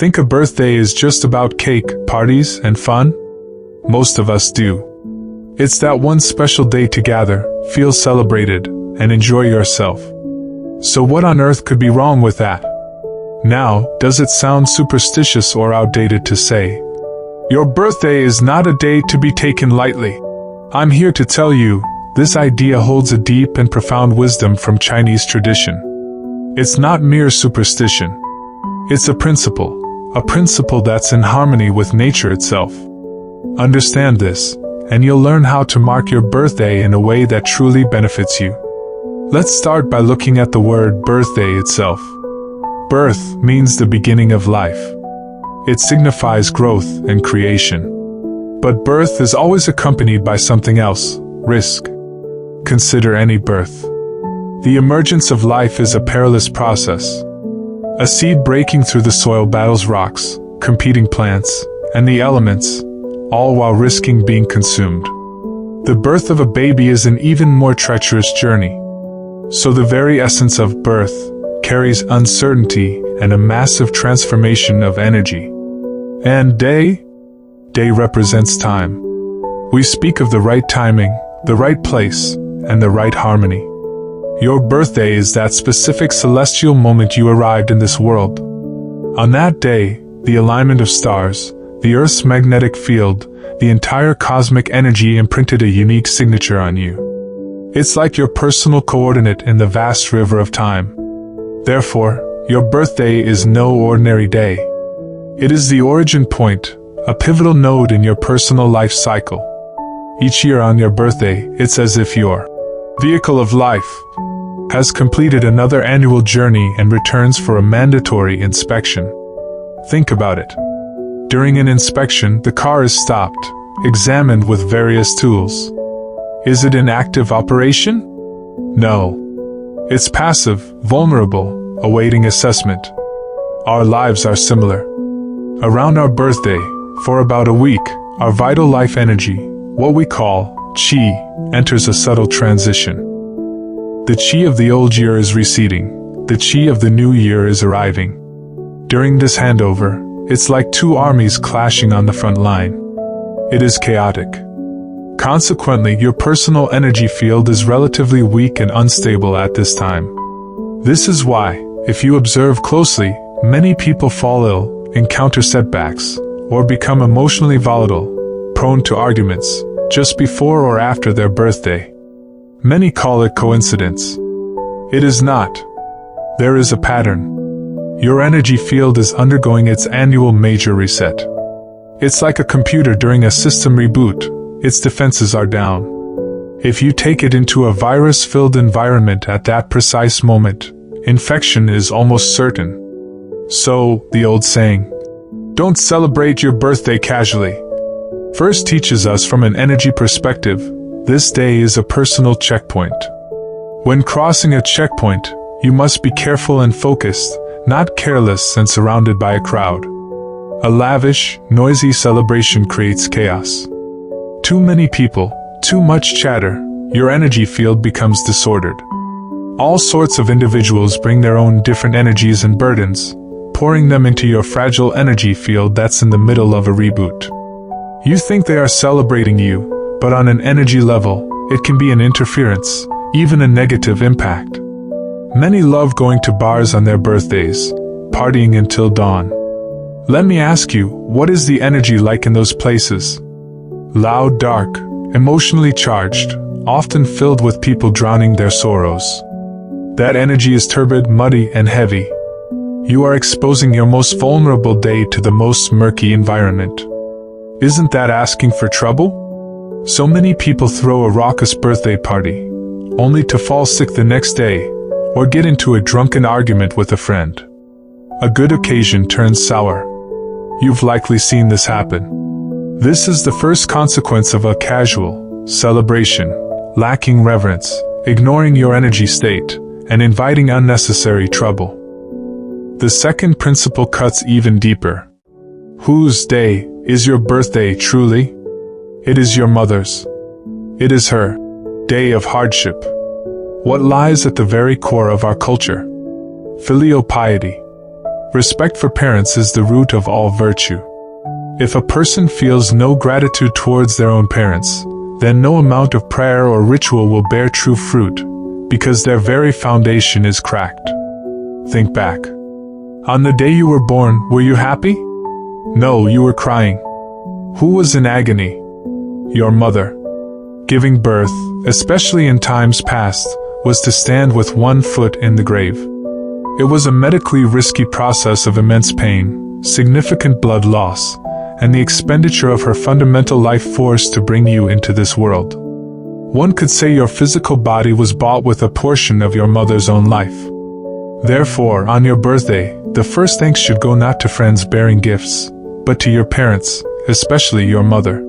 think a birthday is just about cake, parties, and fun? Most of us do. It's that one special day to gather, feel celebrated, and enjoy yourself. So what on earth could be wrong with that? Now, does it sound superstitious or outdated to say, your birthday is not a day to be taken lightly? I'm here to tell you, this idea holds a deep and profound wisdom from Chinese tradition. It's not mere superstition. It's a principle that's in harmony with nature itself. Understand this, and you'll learn how to mark your birthday in a way that truly benefits you. Let's start by looking at the word birthday itself. Birth means the beginning of life. It signifies growth and creation. But birth is always accompanied by something else, risk. Consider any birth. The emergence of life is a perilous process. A seed breaking through the soil battles rocks, competing plants, and the elements, all while risking being consumed. The birth of a baby is an even more treacherous journey. So the very essence of birth carries uncertainty and a massive transformation of energy. And day represents time. We speak of the right timing, the right place, and the right harmony. Your birthday is that specific celestial moment you arrived in this world. On that day, the alignment of stars, the Earth's magnetic field, the entire cosmic energy imprinted a unique signature on you. It's like your personal coordinate in the vast river of time. Therefore, your birthday is no ordinary day. It is the origin point, a pivotal node in your personal life cycle. Each year on your birthday, it's as if your vehicle of life has completed another annual journey and returns for a mandatory inspection. Think about it. During an inspection, the car is stopped, examined with various tools. Is it in active operation? No. It's passive, vulnerable, awaiting assessment. Our lives are similar. Around our birthday, for about a week, our vital life energy, what we call Qi, enters a subtle transition. The Qi of the old year is receding, the Qi of the new year is arriving. During this handover, it's like two armies clashing on the front line. It is chaotic. Consequently, your personal energy field is relatively weak and unstable at this time. This is why, if you observe closely, many people fall ill, encounter setbacks, or become emotionally volatile, prone to arguments, just before or after their birthday. Many call it coincidence. It is not. There is a pattern. Your energy field is undergoing its annual major reset. It's like a computer during a system reboot. Its defenses are down. If you take it into a virus-filled environment at that precise moment, infection is almost certain. So, the old saying, don't celebrate your birthday casually, first teaches us from an energy perspective, this day is a personal checkpoint. When crossing a checkpoint, you must be careful and focused, not careless and surrounded by a crowd. A lavish, noisy celebration creates chaos. Too many people, too much chatter, your energy field becomes disordered. All sorts of individuals bring their own different energies and burdens, pouring them into your fragile energy field that's in the middle of a reboot. You think they are celebrating you, but on an energy level, it can be an interference, even a negative impact. Many love going to bars on their birthdays, partying until dawn. Let me ask you, what is the energy like in those places? Loud, dark, emotionally charged, often filled with people drowning their sorrows. That energy is turbid, muddy, and heavy. You are exposing your most vulnerable day to the most murky environment. Isn't that asking for trouble? So many people throw a raucous birthday party, only to fall sick the next day, or get into a drunken argument with a friend. A good occasion turns sour. You've likely seen this happen. This is the first consequence of a casual celebration, lacking reverence, ignoring your energy state, and inviting unnecessary trouble. The second principle cuts even deeper. Whose day is your birthday truly? It is your mother's. It is her day of hardship. What lies at the very core of our culture? Filial piety. Respect for parents is the root of all virtue. If a person feels no gratitude towards their own parents, then no amount of prayer or ritual will bear true fruit, because their very foundation is cracked. Think back. On the day you were born, were you happy? No, you were crying. Who was in agony? Your mother. Giving birth, especially in times past, was to stand with one foot in the grave. It was a medically risky process of immense pain, significant blood loss, and the expenditure of her fundamental life force to bring you into this world. One could say your physical body was bought with a portion of your mother's own life. Therefore, on your birthday, the first thanks should go not to friends bearing gifts, but to your parents, especially your mother.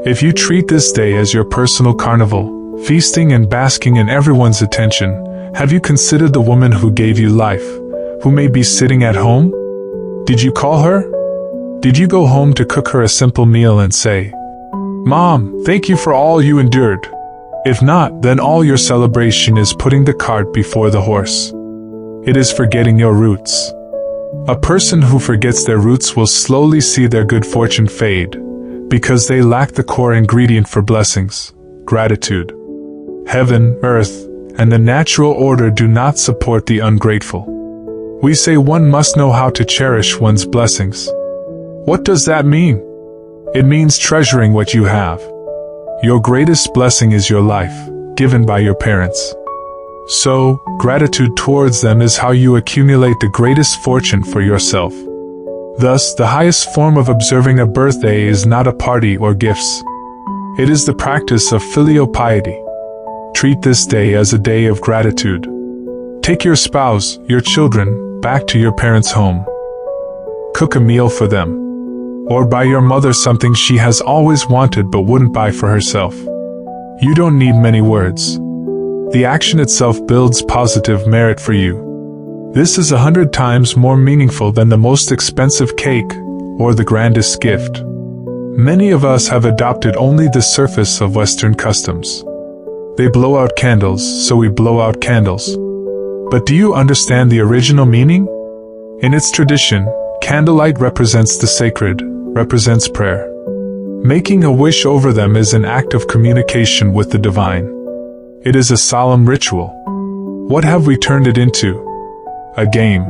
If you treat this day as your personal carnival, feasting and basking in everyone's attention, have you considered the woman who gave you life, who may be sitting at home? Did you call her? Did you go home to cook her a simple meal and say, "Mom, thank you for all you endured"? If not, then all your celebration is putting the cart before the horse. It is forgetting your roots. A person who forgets their roots will slowly see their good fortune fade, because they lack the core ingredient for blessings, gratitude. Heaven, earth, and the natural order do not support the ungrateful. We say one must know how to cherish one's blessings. What does that mean? It means treasuring what you have. Your greatest blessing is your life, given by your parents. So, gratitude towards them is how you accumulate the greatest fortune for yourself. Thus, the highest form of observing a birthday is not a party or gifts. It is the practice of filial piety. Treat this day as a day of gratitude. Take your spouse, your children, back to your parents' home. Cook a meal for them. Or buy your mother something she has always wanted but wouldn't buy for herself. You don't need many words. The action itself builds positive merit for you. This is 100 times more meaningful than the most expensive cake or the grandest gift. Many of us have adopted only the surface of Western customs. They blow out candles, so we blow out candles. But do you understand the original meaning? In its tradition, candlelight represents the sacred, represents prayer. Making a wish over them is an act of communication with the divine. It is a solemn ritual. What have we turned it into? A game.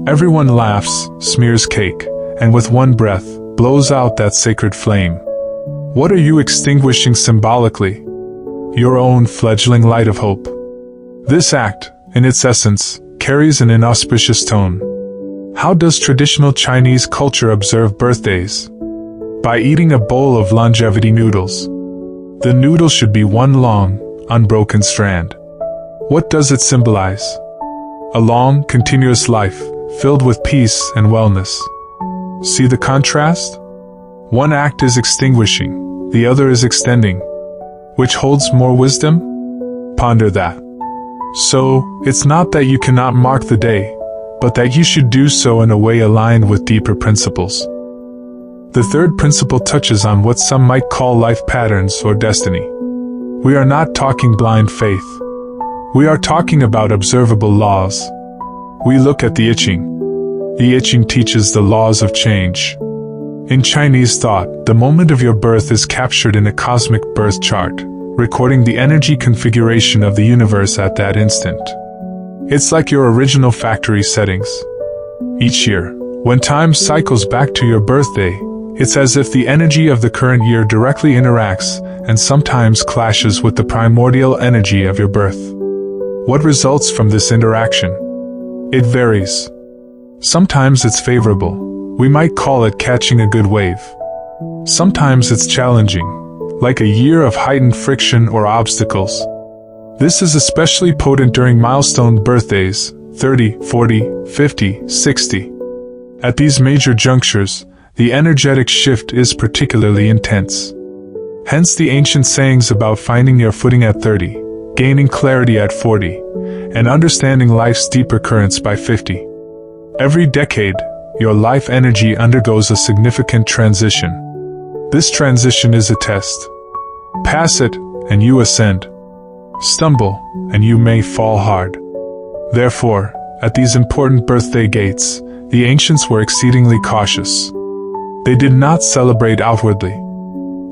Everyone laughs, smears cake, and with one breath, blows out that sacred flame. What are you extinguishing symbolically? Your own fledgling light of hope. This act, in its essence, carries an inauspicious tone. How does traditional Chinese culture observe birthdays? By eating a bowl of longevity noodles. The noodle should be one long, unbroken strand. What does it symbolize? A long, continuous life, filled with peace and wellness. See the contrast? One act is extinguishing, the other is extending. Which holds more wisdom? Ponder that. So, it's not that you cannot mark the day, but that you should do so in a way aligned with deeper principles. The third principle touches on what some might call life patterns or destiny. We are not talking blind faith. We are talking about observable laws. We look at the I-Ching. The I-Ching teaches the laws of change. In Chinese thought, the moment of your birth is captured in a cosmic birth chart, recording the energy configuration of the universe at that instant. It's like your original factory settings. Each year, when time cycles back to your birthday, it's as if the energy of the current year directly interacts and sometimes clashes with the primordial energy of your birth. What results from this interaction? It varies. Sometimes it's favorable. We might call it catching a good wave. Sometimes it's challenging, like a year of heightened friction or obstacles. This is especially potent during milestone birthdays, 30, 40, 50, 60. At these major junctures, the energetic shift is particularly intense. Hence the ancient sayings about finding your footing at 30, gaining clarity at 40, and understanding life's deeper currents by 50. Every decade, your life energy undergoes a significant transition. This transition is a test. Pass it, and you ascend. Stumble, and you may fall hard. Therefore, at these important birthday gates, the ancients were exceedingly cautious. They did not celebrate outwardly.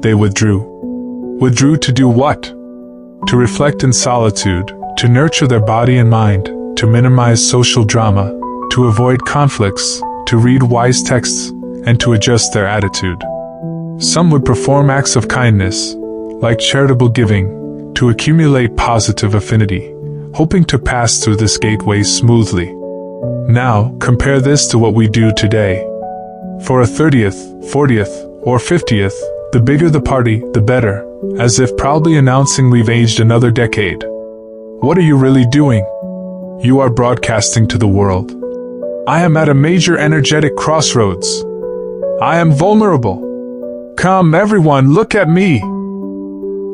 They withdrew. Withdrew to do what? To reflect in solitude, to nurture their body and mind, to minimize social drama, to avoid conflicts, to read wise texts, and to adjust their attitude. Some would perform acts of kindness, like charitable giving, to accumulate positive affinity, hoping to pass through this gateway smoothly. Now, compare this to what we do today. For a 30th, 40th, or 50th, the bigger the party, the better, as if proudly announcing we've aged another decade. What are you really doing? You are broadcasting to the world. I am at a major energetic crossroads. I am vulnerable. Come everyone, look at me.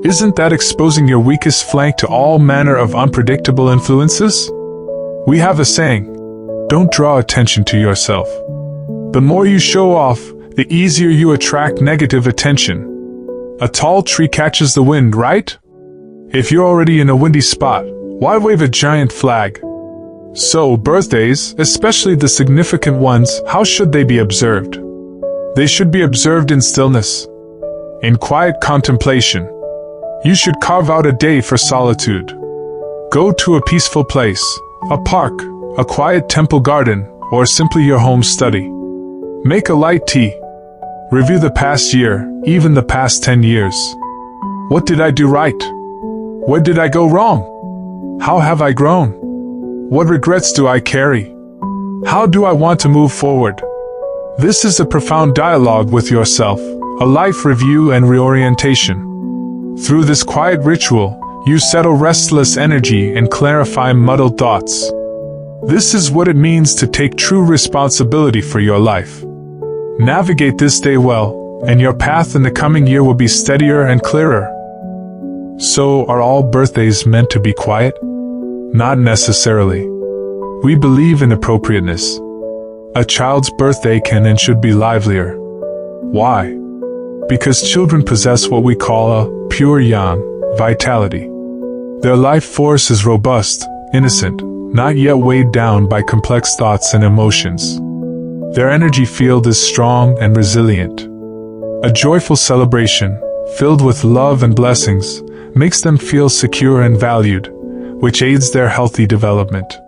Isn't that exposing your weakest flank to all manner of unpredictable influences? We have a saying, don't draw attention to yourself. The more you show off, the easier you attract negative attention. A tall tree catches the wind, right? If you're already in a windy spot, why wave a giant flag? So, birthdays, especially the significant ones, how should they be observed? They should be observed in stillness, in quiet contemplation. You should carve out a day for solitude. Go to a peaceful place, a park, a quiet temple garden, or simply your home study. Make a light tea. Review the past year, even the past 10 years. What did I do right? Where did I go wrong? How have I grown? What regrets do I carry? How do I want to move forward? This is a profound dialogue with yourself, a life review and reorientation. Through this quiet ritual, you settle restless energy and clarify muddled thoughts. This is what it means to take true responsibility for your life. Navigate this day well, and your path in the coming year will be steadier and clearer. So, are all birthdays meant to be quiet? Not necessarily. We believe in appropriateness. A child's birthday can and should be livelier. Why? Because children possess what we call a pure yang, vitality. Their life force is robust, innocent, not yet weighed down by complex thoughts and emotions. Their energy field is strong and resilient. A joyful celebration, filled with love and blessings, makes them feel secure and valued, which aids their healthy development.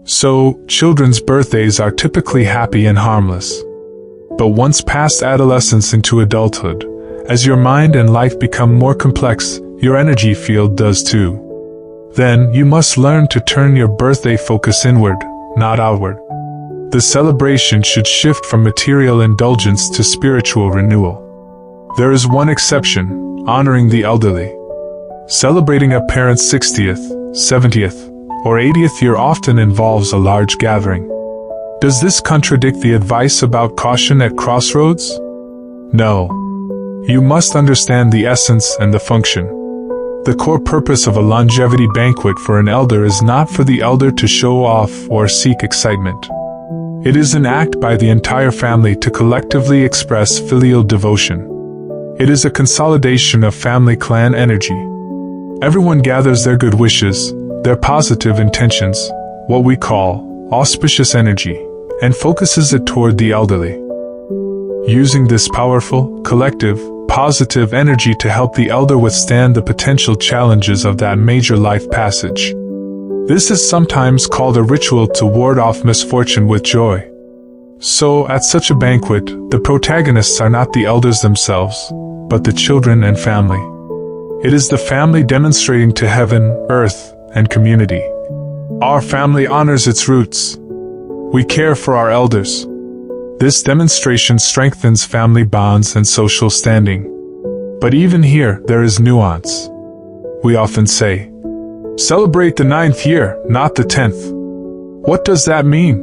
So, children's birthdays are typically happy and harmless. But once past adolescence into adulthood, as your mind and life become more complex, your energy field does too. Then, you must learn to turn your birthday focus inward, not outward. The celebration should shift from material indulgence to spiritual renewal. There is one exception, honoring the elderly. Celebrating a parent's 60th, 70th, or 80th year often involves a large gathering. Does this contradict the advice about caution at crossroads? No. You must understand the essence and the function. The core purpose of a longevity banquet for an elder is not for the elder to show off or seek excitement. It is an act by the entire family to collectively express filial devotion. It is a consolidation of family clan energy. Everyone gathers their good wishes, their positive intentions, what we call auspicious energy, and focuses it toward the elderly. Using this powerful, collective, positive energy to help the elder withstand the potential challenges of that major life passage. This is sometimes called a ritual to ward off misfortune with joy. So, at such a banquet, the protagonists are not the elders themselves, but the children and family. It is the family demonstrating to heaven, earth, and community. Our family honors its roots. We care for our elders. This demonstration strengthens family bonds and social standing. But even here, there is nuance. We often say, celebrate the 9th year, not the 10th. What does that mean?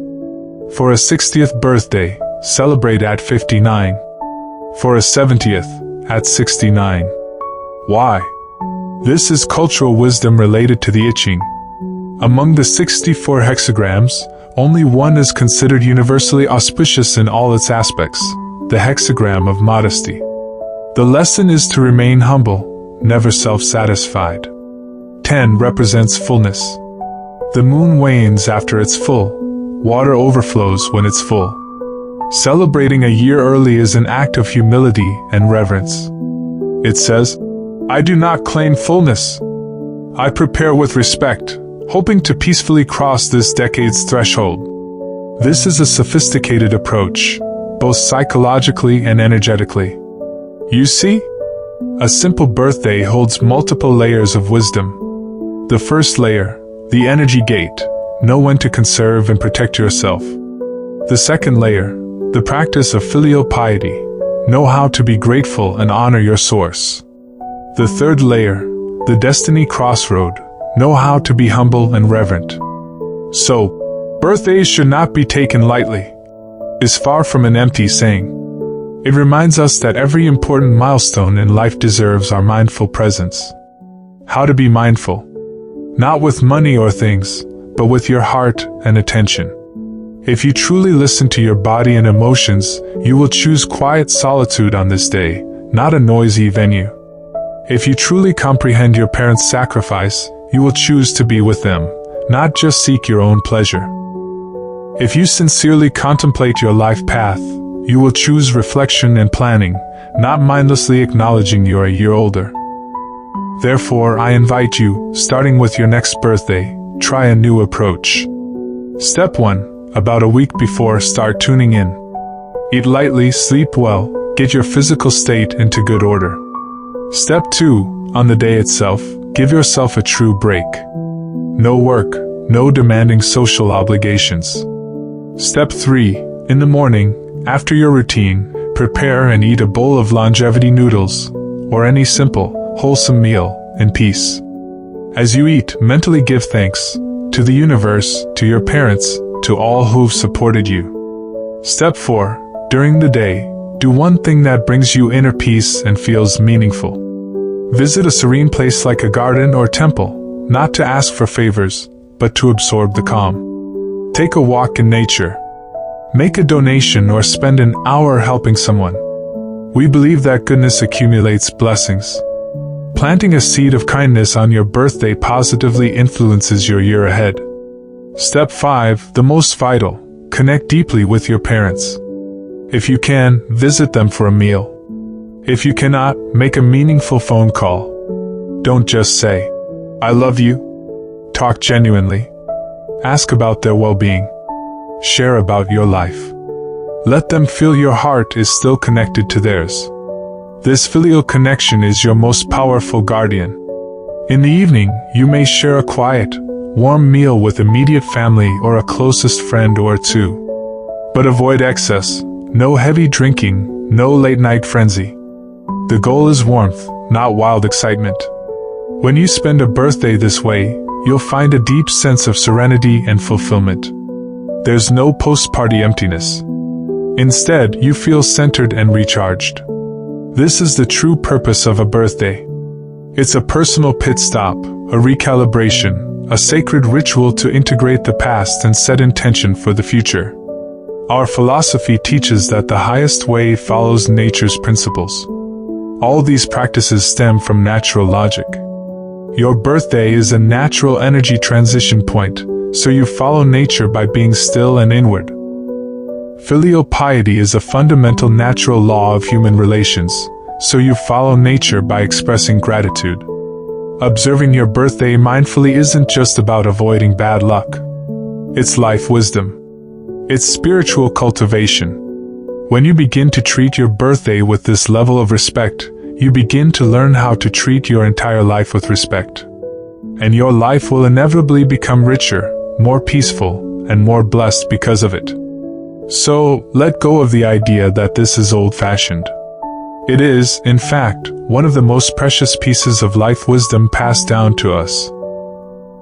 For a 60th birthday, celebrate at 59. For a 70th, at 69. Why? This is cultural wisdom related to the I-Ching. Among the 64 hexagrams, only one is considered universally auspicious in all its aspects, the hexagram of modesty. The lesson is to remain humble, never self-satisfied. 10 represents fullness. The moon wanes after it's full, water overflows when it's full. Celebrating a year early is an act of humility and reverence. It says, "I do not claim fullness. I prepare with respect, hoping to peacefully cross this decade's threshold." This is a sophisticated approach, both psychologically and energetically. You see, a simple birthday holds multiple layers of wisdom. The first layer, the energy gate, know when to conserve and protect yourself. The second layer, the practice of filial piety, know how to be grateful and honor your source. The third layer, the destiny crossroad, know how to be humble and reverent. So, birthdays should not be taken lightly. It's far from an empty saying. It reminds us that every important milestone in life deserves our mindful presence. How to be mindful? Not with money or things, but with your heart and attention. If you truly listen to your body and emotions, you will choose quiet solitude on this day, not a noisy venue. If you truly comprehend your parents' sacrifice, you will choose to be with them, not just seek your own pleasure. If you sincerely contemplate your life path, you will choose reflection and planning, not mindlessly acknowledging you're a year older. Therefore, I invite you, starting with your next birthday, try a new approach. Step 1. About a week before, start tuning in. Eat lightly, sleep well, get your physical state into good order. Step 2. On the day itself, give yourself a true break. No work, no demanding social obligations. Step 3. In the morning, after your routine, prepare and eat a bowl of longevity noodles, or any simple, wholesome meal, in peace. As you eat, mentally give thanks to the universe, to your parents, to all who've supported you. Step 4. During the day, do one thing that brings you inner peace and feels meaningful. Visit a serene place like a garden or temple, not to ask for favors, but to absorb the calm. Take a walk in nature. Make a donation or spend an hour helping someone. We believe that goodness accumulates blessings. Planting a seed of kindness on your birthday positively influences your year ahead. Step 5, the most vital, connect deeply with your parents. If you can, visit them for a meal. If you cannot, make a meaningful phone call. Don't just say, "I love you." Talk genuinely. Ask about their well-being. Share about your life. Let them feel your heart is still connected to theirs. This filial connection is your most powerful guardian. In the evening, you may share a quiet, warm meal with immediate family or a closest friend or two. But avoid excess, no heavy drinking, no late-night frenzy. The goal is warmth, not wild excitement. When you spend a birthday this way, you'll find a deep sense of serenity and fulfillment. There's no post-party emptiness. Instead, you feel centered and recharged. This is the true purpose of a birthday. It's a personal pit stop, a recalibration, a sacred ritual to integrate the past and set intention for the future. Our philosophy teaches that the highest way follows nature's principles. All these practices stem from natural logic. Your birthday is a natural energy transition point, so you follow nature by being still and inward. Filial piety is a fundamental natural law of human relations, so you follow nature by expressing gratitude. Observing your birthday mindfully isn't just about avoiding bad luck. It's life wisdom. It's spiritual cultivation. When you begin to treat your birthday with this level of respect, you begin to learn how to treat your entire life with respect. And your life will inevitably become richer, more peaceful, and more blessed because of it. So, let go of the idea that this is old-fashioned. It is, in fact, one of the most precious pieces of life wisdom passed down to us.